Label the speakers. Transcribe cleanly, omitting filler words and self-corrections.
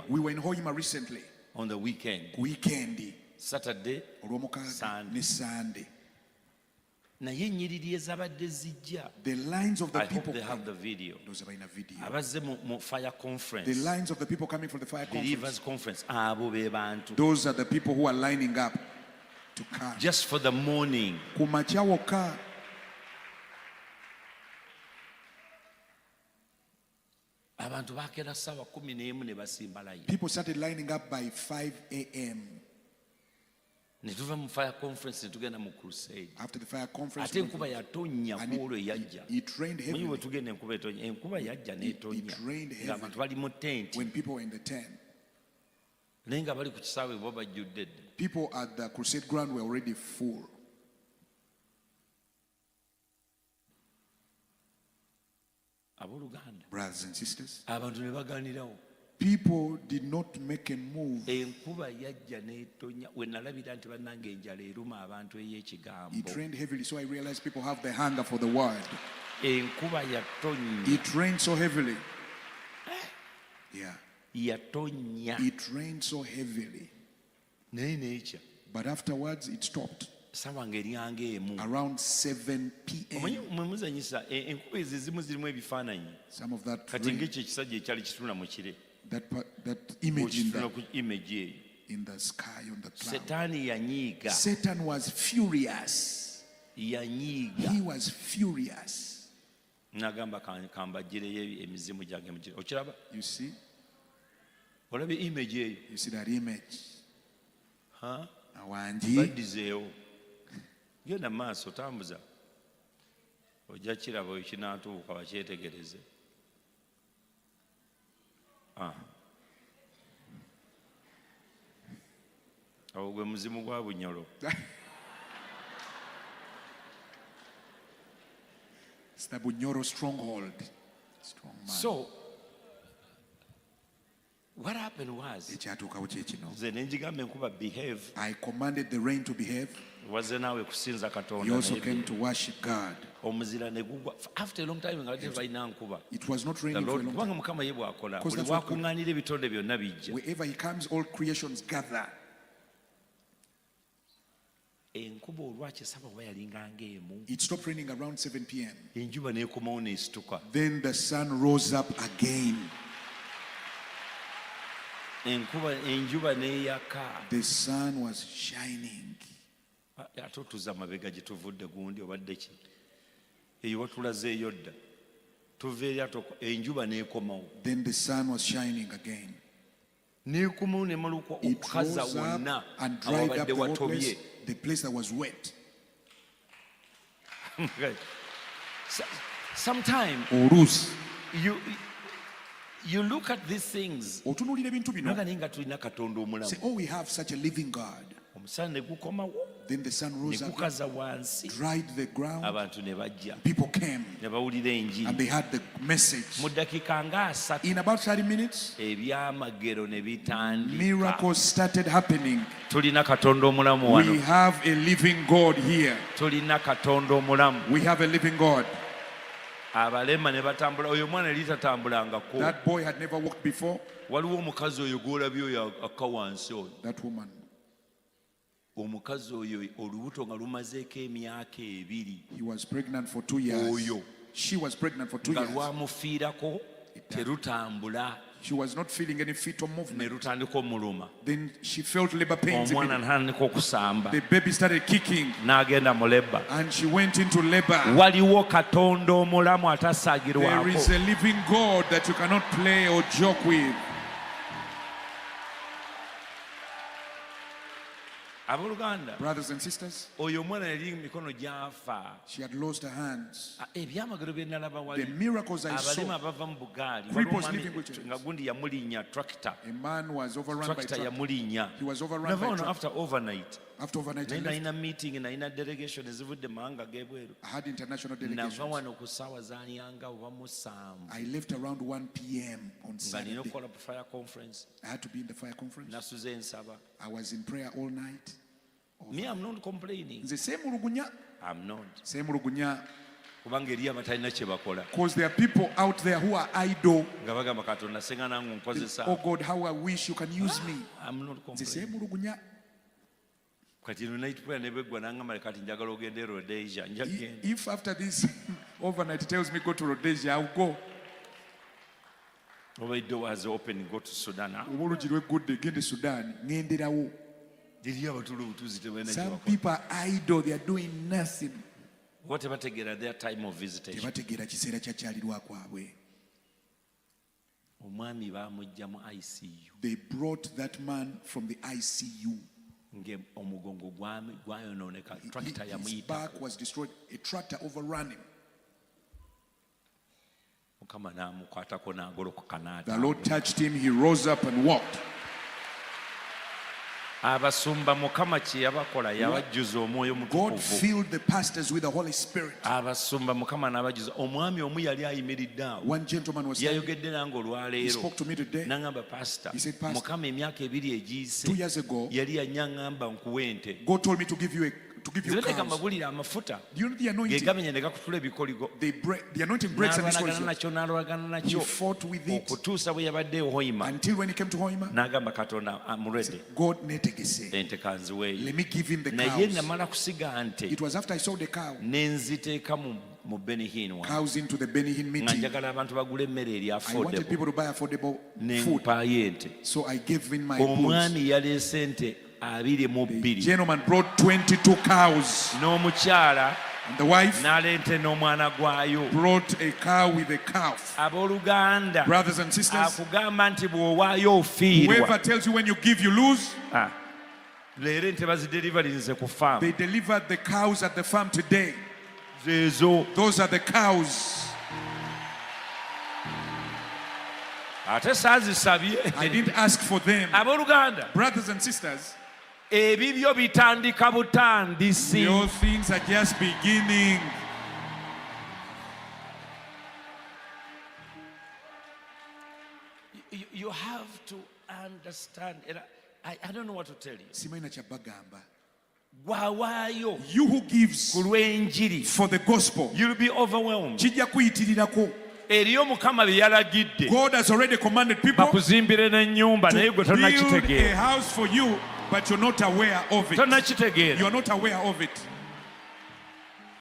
Speaker 1: We were in Hoima recently.
Speaker 2: On the weekend. Saturday,
Speaker 1: Sunday.
Speaker 2: The
Speaker 1: lines of the people.
Speaker 2: I hope they have the video.
Speaker 1: Those are in a video.
Speaker 2: Fire conference.
Speaker 1: The lines of the people coming from the fire
Speaker 2: Believers conference.
Speaker 1: Those are the people who are lining up to come.
Speaker 2: Just for the morning.
Speaker 1: People started lining up by 5 a.m.
Speaker 2: Fire conference mu crusade.
Speaker 1: After the fire conference,
Speaker 2: it
Speaker 1: rained heavily. It rained heavily when people were in the tent. People at the crusade ground were already full. Brothers and sisters, people did not make a move. It rained heavily, so I realized people have the hunger for the word. It rained so heavily. Yeah. It rained so heavily. But afterwards, it stopped. Around 7 p.m. Some of that image in the sky on the cloud. Satan was furious. He was furious. You see? You see that image?
Speaker 2: Huh? Genda maaso tambuza ojja kiraba ekinaatuuka bakyetegereze. Awo gwe muzimu gwa bunyolo.
Speaker 1: It's the Bunyoro stronghold. Strong man.
Speaker 2: So what happened was, behave.
Speaker 1: I commanded the rain to behave. He also came to worship God.
Speaker 2: After a long time,
Speaker 1: it was not raining for a long time. Wherever he comes, all creations gather. It stopped raining around 7 p.m. Then the sun rose up again. The sun was shining. Then the sun was shining again. It rose up and dried up the whole place, the place that was wet.
Speaker 2: Sometimes you look at these things.
Speaker 1: Say, oh, we have such a living God. Then the sun rose up, dried the ground. People came and they had the message. In about 30 minutes, miracles started happening. We have a living God here. We have a living God. That boy had never walked before. That woman. He was pregnant for 2 years. She was pregnant for 2 years. She was not feeling any fetal movement. Then she felt labor pains. The baby started kicking. And she went into labor. There is a living God that you cannot play or joke with. Brothers and sisters, she had lost her hands. The miracles I saw, cripples living wheelchairs. A man was overrun by tractor. He was overrun by tractor.
Speaker 2: After overnight,
Speaker 1: I left.
Speaker 2: meeting and a delegation is with the manga.
Speaker 1: I had international delegations. I left around 1 p.m. on Saturday. I had to be in the fire conference. I was in prayer all night.
Speaker 2: Me, I'm not complaining.
Speaker 1: I'm not. Because there are people out there who are idle. Oh God, how I wish you can use me.
Speaker 2: I'm not complaining.
Speaker 1: If after this overnight he tells me go to Rhodesia, I'll go.
Speaker 2: The doors open, go to Sudan.
Speaker 1: Some people are idle, they are doing nothing.
Speaker 2: Whatever they get at their time of visitation.
Speaker 1: They brought that man from the ICU. His back was destroyed. A tractor overran him. The Lord touched him. He rose up and walked. God filled the pastors with the Holy Spirit. One gentleman was saying, he spoke to me today. He said, Pastor, 2 years ago, God told me to give you cows. Do you know the anointing? The anointing breaks and destroys you. He fought with it until when he came to Hoima, said, God, let me give him the cows. It was after I saw the cow. Cows into the Benihin meeting. I wanted people to buy affordable food. So I gave in my goods. The gentleman brought 22 cows. And the wife brought a cow with a calf. Brothers and sisters, whoever tells you when you give, you lose. They delivered the cows at the farm today. Those are the cows. I didn't ask for them. Brothers and sisters,
Speaker 2: all
Speaker 1: things are just beginning.
Speaker 2: You have to understand. I don't know what to tell you.
Speaker 1: You who gives for the gospel,
Speaker 2: you'll be overwhelmed.
Speaker 1: God has already commanded people to build a house for you, but you're not aware of it. You're not aware of it.